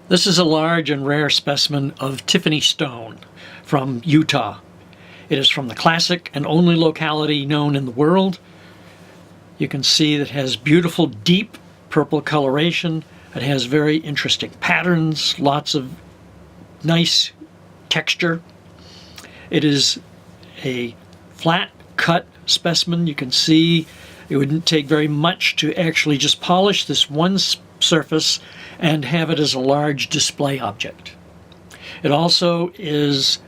This is a large and rare specimen of Tiffany Stone from Utah. It is from the classic and only locality known in the world. You can see that it has beautiful deep purple coloration. It has very interesting patterns, lots of nice texture. It is a flat cut specimen. You can see it wouldn't take very much to actually just polish this one surface and have it as a large display object. It also is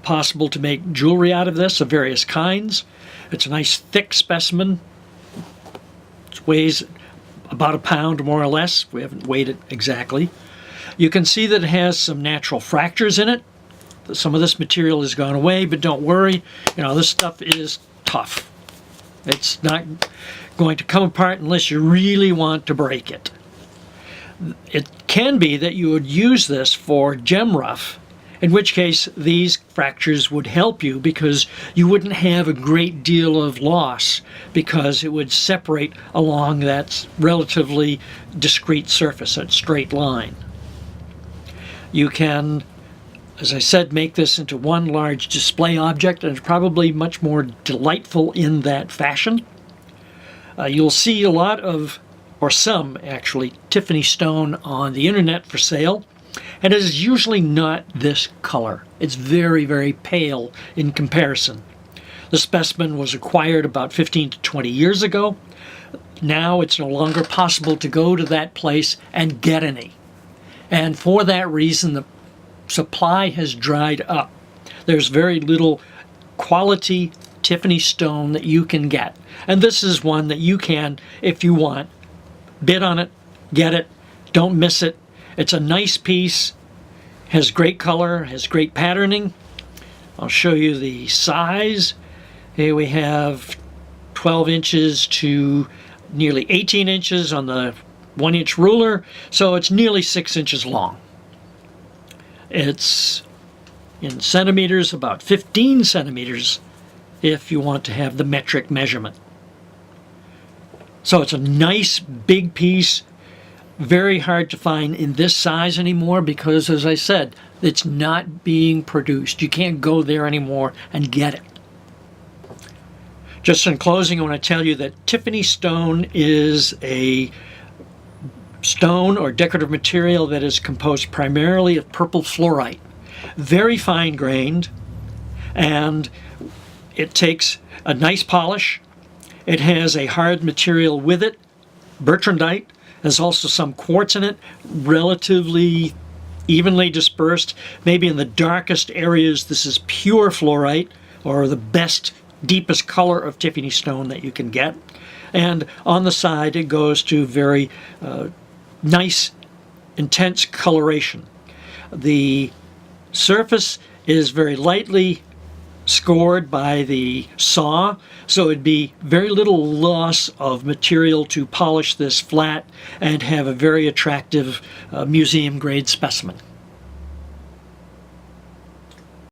possible to make jewelry out of this of various kinds. It's a nice thick specimen. It weighs about a pound more or less. We haven't weighed it exactly. You can see that it has some natural fractures in it. Some of this material has gone away, but don't worry, this stuff is tough. It's not going to come apart unless you really want to break it. It can be that you would use this for gem rough, in which case these fractures would help you because you wouldn't have a great deal of loss because it would separate along that relatively discrete surface, that straight line. You can, as I said, make this into one large display object, and it's probably much more delightful in that fashion. You'll see a lot of, or some actually, Tiffany Stone on the internet for sale, and it is usually not this color. It's very, very pale in comparison. The specimen was acquired about 15 to 20 years ago. Now it's no longer possible to go to that place and get any. And for that reason, the supply has dried up. There's very little quality Tiffany Stone that you can get. And this is one that you can, if you want, bid on it, get it, don't miss it. It's a nice piece, has great color, has great patterning. I'll show you the size. Here we have 12 inches to nearly 18 inches on the 1-inch ruler, so it's nearly 6 inches long. It's in centimeters, about 15 centimeters if you want to have the metric measurement. So it's a nice big piece, very hard to find in this size anymore because, as I said, it's not being produced. You can't go there anymore and get it. Just in closing, I want to tell you that Tiffany Stone is a stone or decorative material that is composed primarily of purple fluorite, very fine grained, and it takes a nice polish. It has a hard material with it, bertrandite. There's also some quartz in it, relatively evenly dispersed. Maybe in the darkest areas this is pure fluorite, or the best, deepest color of Tiffany Stone that you can get. And on the side it goes to very nice, intense coloration. The surface is very lightly scored by the saw, so it'd be very little loss of material to polish this flat and have a very attractive museum grade specimen.